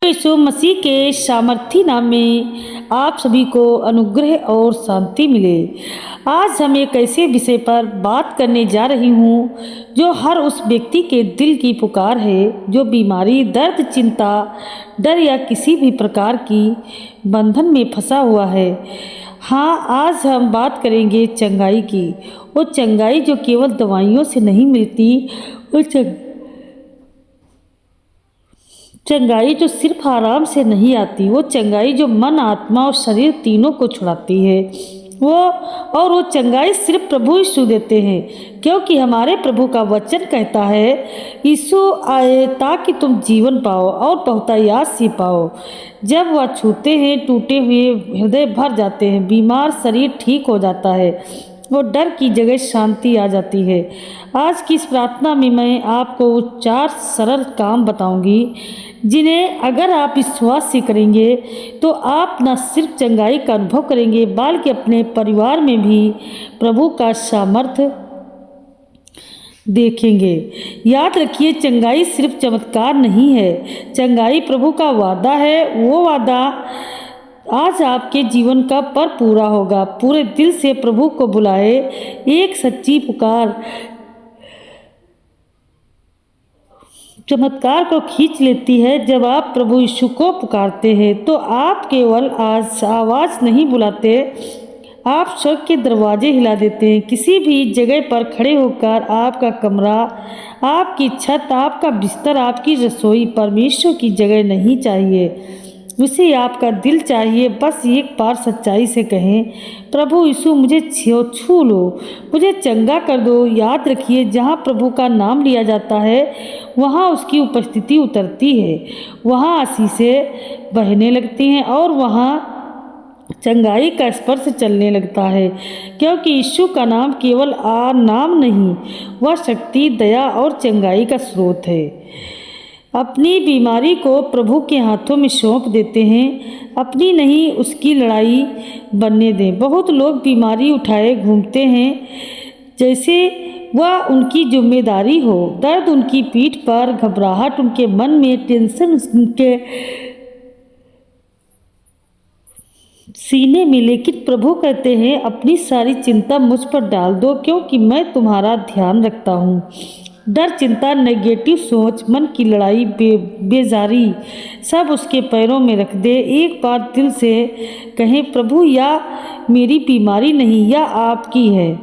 यीशु मसीह के सामर्थी नाम में आप सभी को अनुग्रह और शांति मिले। आज हम एक ऐसे विषय पर बात करने जा रही हूँ जो हर उस व्यक्ति के दिल की पुकार है जो बीमारी, दर्द, चिंता, डर या किसी भी प्रकार की बंधन में फंसा हुआ है। हाँ, आज हम बात करेंगे चंगाई की। वो चंगाई जो केवल दवाइयों से नहीं मिलती, वो चंगाई जो सिर्फ आराम से नहीं आती, वो चंगाई जो मन, आत्मा और शरीर तीनों को छुड़ाती है। वो चंगाई सिर्फ प्रभु यीशु देते हैं, क्योंकि हमारे प्रभु का वचन कहता है, यीशु आए ताकि तुम जीवन पाओ और बहुतायात से पाओ। जब वह छूते हैं, टूटे हुए हृदय भर जाते हैं, बीमार शरीर ठीक हो जाता है, वो डर की जगह शांति आ जाती है। आज की इस प्रार्थना में मैं आपको 4 सरल काम बताऊंगी जिन्हें अगर आप विश्वास से करेंगे तो आप न सिर्फ चंगाई का अनुभव करेंगे बल्कि अपने परिवार में भी प्रभु का सामर्थ्य देखेंगे। याद रखिए, चंगाई सिर्फ चमत्कार नहीं है, चंगाई प्रभु का वादा है। वो वादा आज आपके जीवन का पर पूरा होगा। पूरे दिल से प्रभु को बुलाए। एक सच्ची पुकार चमत्कार को खींच लेती है। जब आप प्रभु यीशु को पुकारते हैं तो आप केवल आज आवाज़ नहीं बुलाते, आप स्वर्ग के दरवाजे हिला देते हैं। किसी भी जगह पर खड़े होकर आपका कमरा, आपकी छत, आपका बिस्तर, आपकी रसोई परमेश्वर की जगह नहीं चाहिए, उसे आपका दिल चाहिए। बस एक बार सच्चाई से कहें, प्रभु यीशु मुझे छू लो, मुझे चंगा कर दो। याद रखिए, जहाँ प्रभु का नाम लिया जाता है वहाँ उसकी उपस्थिति उतरती है, वहाँ आशीषें बहने लगती हैं और वहाँ चंगाई का स्पर्श चलने लगता है। क्योंकि यीशु का नाम केवल नाम नहीं, वह शक्ति, दया और चंगाई का स्रोत है। अपनी बीमारी को प्रभु के हाथों में सौंप देते हैं, अपनी नहीं उसकी लड़ाई बनने दें। बहुत लोग बीमारी उठाए घूमते हैं जैसे वह उनकी जिम्मेदारी हो। दर्द उनकी पीठ पर, घबराहट उनके मन में, टेंशन उनके सीने में। लेकिन प्रभु कहते हैं, अपनी सारी चिंता मुझ पर डाल दो, क्योंकि मैं तुम्हारा ध्यान रखता हूँ। डर, चिंता, नेगेटिव सोच, मन की लड़ाई, बेजारी सब उसके पैरों में रख दे। एक बार दिल से कहें, प्रभु, या मेरी बीमारी नहीं, या आपकी है।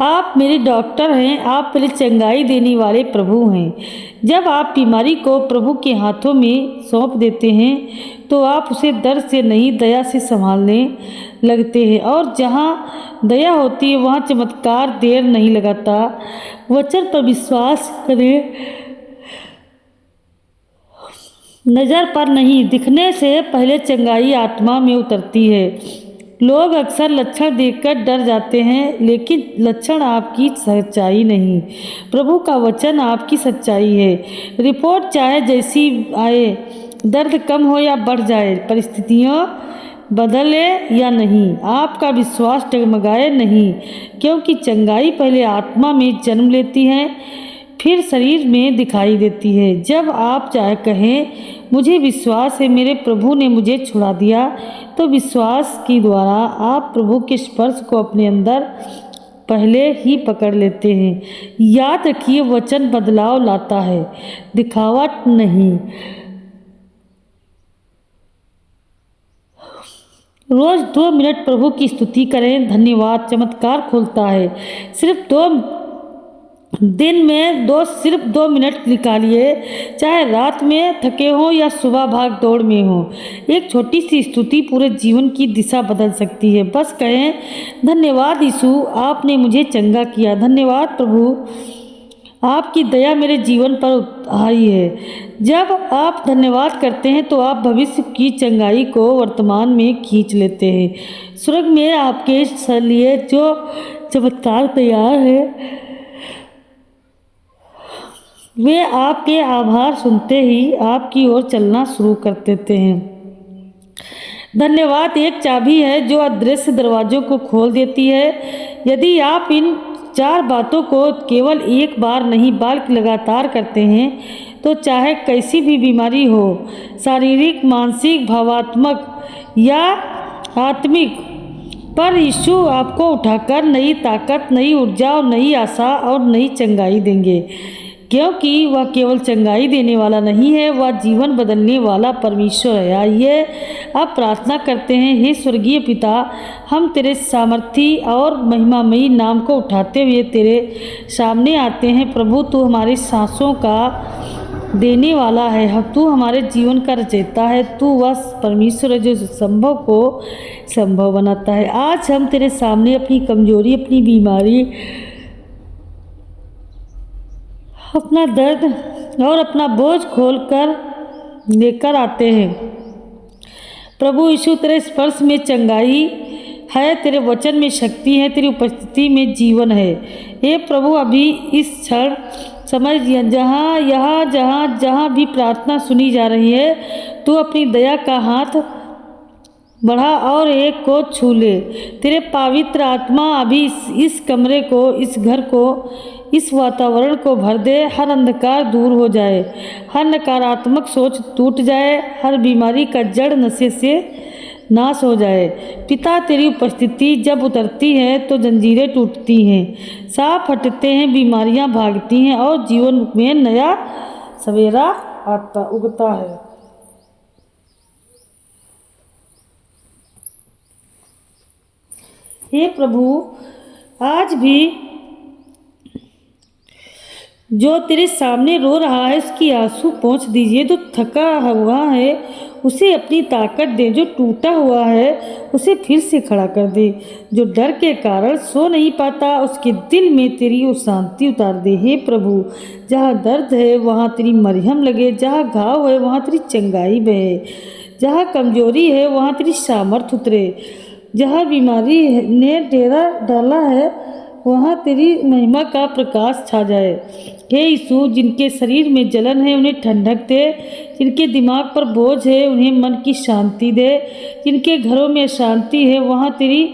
आप मेरे डॉक्टर हैं, आप मेरे चंगाई देने वाले प्रभु हैं। जब आप बीमारी को प्रभु के हाथों में सौंप देते हैं तो आप उसे दर्द से नहीं, दया से संभालने लगते हैं। और जहाँ दया होती है वहाँ चमत्कार देर नहीं लगाता। वचन पर विश्वास करें, नज़र पर नहीं, दिखने से पहले चंगाई आत्मा में उतरती है। लोग अक्सर लक्षण देखकर डर जाते हैं, लेकिन लक्षण आपकी सच्चाई नहीं, प्रभु का वचन आपकी सच्चाई है। रिपोर्ट चाहे जैसी आए, दर्द कम हो या बढ़ जाए, परिस्थितियाँ बदले या नहीं, आपका विश्वास डगमगाए नहीं, क्योंकि चंगाई पहले आत्मा में जन्म लेती है, फिर शरीर में दिखाई देती है। जब आप चाहे कहें, मुझे विश्वास है मेरे प्रभु ने मुझे छुड़ा दिया, तो विश्वास के द्वारा आप प्रभु के स्पर्श को अपने अंदर पहले ही पकड़ लेते हैं। याद रखिए, वचन बदलाव लाता है, दिखावट नहीं। रोज 2 मिनट प्रभु की स्तुति करें, धन्यवाद चमत्कार खोलता है। सिर्फ 2 दिन में सिर्फ 2 मिनट निकालिए, चाहे रात में थके हों या सुबह भाग दौड़ में हो। एक छोटी सी स्तुति पूरे जीवन की दिशा बदल सकती है। बस कहें, धन्यवाद यीशु, आपने मुझे चंगा किया। धन्यवाद प्रभु, आपकी दया मेरे जीवन पर आई है। जब आप धन्यवाद करते हैं तो आप भविष्य की चंगाई को वर्तमान में खींच लेते हैं। स्वर्ग में आपके लिए जो चमत्कार तैयार है, वे आपके आभार सुनते ही आपकी ओर चलना शुरू कर देते हैं। धन्यवाद एक चाबी है जो अदृश्य दरवाजों को खोल देती है। यदि आप इन 4 बातों को केवल एक बार नहीं बल्कि लगातार करते हैं तो चाहे कैसी भी बीमारी हो, शारीरिक, मानसिक, भावात्मक या आत्मिक, पर यीशु आपको उठाकर नई ताकत, नई ऊर्जा और नई आशा और नई चंगाई देंगे, क्योंकि वह केवल चंगाई देने वाला नहीं है, वह जीवन बदलने वाला परमेश्वर है। आइए अब प्रार्थना करते हैं। हे स्वर्गीय पिता, हम तेरे सामर्थी और महिमामयी नाम को उठाते हुए तेरे सामने आते हैं। प्रभु, तू हमारी सांसों का देने वाला है, तू हमारे जीवन का रचयिता है, तू वह परमेश्वर है जो संभव को संभव बनाता है। आज हम तेरे सामने अपनी कमजोरी, अपनी बीमारी, अपना दर्द और अपना बोझ खोलकर लेकर आते हैं। प्रभु यीशु, तेरे स्पर्श में चंगाई है, तेरे वचन में शक्ति है, तेरी उपस्थिति में जीवन है। हे प्रभु, अभी इस क्षण समझ जहाँ भी प्रार्थना सुनी जा रही है, तू अपनी दया का हाथ बढ़ा और एक को छू ले। तेरे पवित्र आत्मा अभी इस कमरे को, इस घर को, इस वातावरण को भर दे। हर अंधकार दूर हो जाए, हर नकारात्मक सोच टूट जाए, हर बीमारी का जड़ नशे से नाश हो जाए। पिता, तेरी उपस्थिति जब उतरती है तो जंजीरें टूटती हैं, सांप हटते हैं, बीमारियां भागती हैं और जीवन में नया सवेरा उगता है। हे प्रभु, आज भी जो तेरे सामने रो रहा है उसकी आंसू पोंछ दीजिए। जो थका हुआ है उसे अपनी ताकत दे, जो टूटा हुआ है उसे फिर से खड़ा कर दे, जो डर के कारण सो नहीं पाता उसके दिल में तेरी वो शांति उतार दे। हे प्रभु, जहाँ दर्द है वहाँ तेरी मरहम लगे, जहाँ घाव है वहाँ तेरी चंगाई बहे, जहाँ कमजोरी है वहाँ तेरी सामर्थ उतरे, जहाँ बीमारी ने डेरा डाला है वहाँ तेरी महिमा का प्रकाश छा जाए। हे यीशु, जिनके शरीर में जलन है उन्हें ठंडक दे, जिनके दिमाग पर बोझ है उन्हें मन की शांति दे, जिनके घरों में शांति है वहाँ तेरी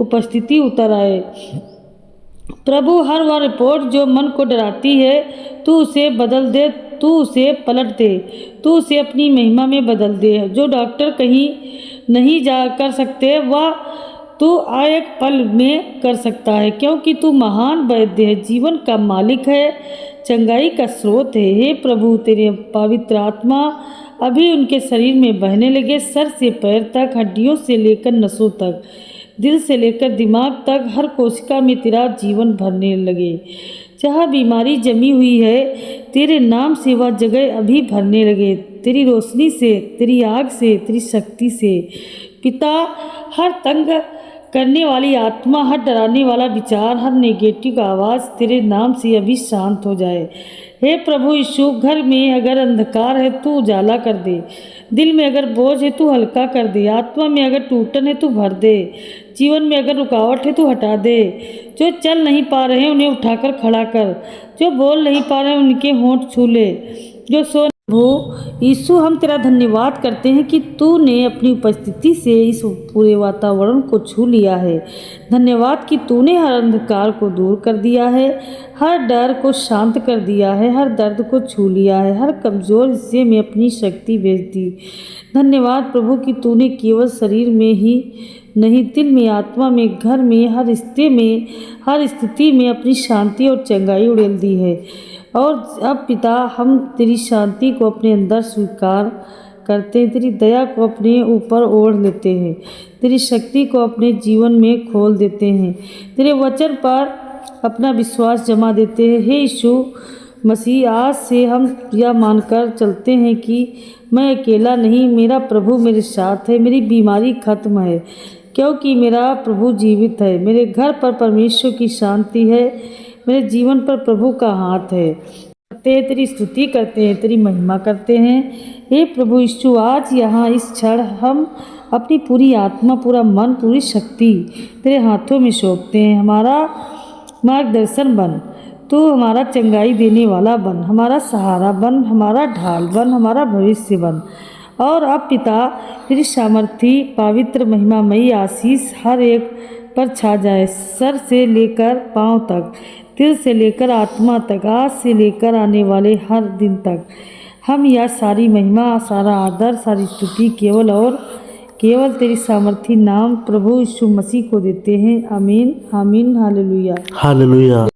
उपस्थिति उतर आए। प्रभु, हर वह रिपोर्ट जो मन को डराती है तू उसे बदल दे, तू उसे पलट दे, तू उसे अपनी महिमा में बदल दे। जो डॉक्टर कहीं नहीं जा कर सकते वह तू एक पल में कर सकता है, क्योंकि तू महान वैद्य है, जीवन का मालिक है, चंगाई का स्रोत है। हे प्रभु, तेरे पवित्र आत्मा अभी उनके शरीर में बहने लगे, सर से पैर तक, हड्डियों से लेकर नसों तक, दिल से लेकर दिमाग तक, हर कोशिका में तेरा जीवन भरने लगे। जहाँ बीमारी जमी हुई है तेरे नाम से वह जगह अभी भरने लगे, तेरी रोशनी से, तेरी आग से, तेरी शक्ति से। पिता, हर तंग करने वाली आत्मा, हर डराने वाला विचार, हर नेगेटिव आवाज़ तेरे नाम से अभी शांत हो जाए। हे प्रभु यीशु, घर में अगर अंधकार है तू उजाला कर दे, दिल में अगर बोझ है तू हल्का कर दे, आत्मा में अगर टूटन है तू भर दे, जीवन में अगर रुकावट है तू हटा दे। जो चल नहीं पा रहे हैं उन्हें उठाकर खड़ा कर, जो बोल नहीं पा रहे हैं उनके होंठ छू ले, जो सो। प्रभु यीशु, हम तेरा धन्यवाद करते हैं कि तूने अपनी उपस्थिति से इस पूरे वातावरण को छू लिया है। धन्यवाद कि तूने हर अंधकार को दूर कर दिया है, हर डर को शांत कर दिया है, हर दर्द को छू लिया है, हर कमज़ोर हिस्से में अपनी शक्ति भेज दी। धन्यवाद प्रभु कि तूने केवल शरीर में ही नहीं, दिल में, आत्मा में, घर में, हर रिश्ते में, हर स्थिति में अपनी शांति और चंगाई उड़ेल दी है। और अब पिता, हम तेरी शांति को अपने अंदर स्वीकार करते हैं, तेरी दया को अपने ऊपर ओढ़ लेते हैं, तेरी शक्ति को अपने जीवन में खोल देते हैं, तेरे वचन पर अपना विश्वास जमा देते हैं। हे यीशु मसीह, आज से हम यह मानकर चलते हैं कि मैं अकेला नहीं, मेरा प्रभु मेरे साथ है, मेरी बीमारी खत्म है क्योंकि मेरा प्रभु जीवित है, मेरे घर पर परमेश्वर की शांति है, मेरे जीवन पर प्रभु का हाथ है। तेरी स्तुति करते हैं, तेरी महिमा करते हैं। हे प्रभु यीशु, आज यहाँ इस क्षण हम अपनी पूरी आत्मा, पूरा मन, पूरी शक्ति तेरे हाथों में सौंपते हैं। हमारा मार्गदर्शन बन, तू हमारा चंगाई देने वाला बन, हमारा सहारा बन, हमारा ढाल बन, हमारा भविष्य बन। और अब पिता, तेरी सामर्थी पवित्र महिमामयी आशीष हर एक पर छा जाए, सर से लेकर पांव तक। तिल से लेकर आत्मा तक, आज से लेकर आने वाले हर दिन तक हम यह सारी महिमा, सारा आदर, सारी स्तुति केवल और केवल तेरी सामर्थी नाम प्रभु यीशु मसीह को देते हैं। आमीन, आमीन, हालेलुया। हालेलुया।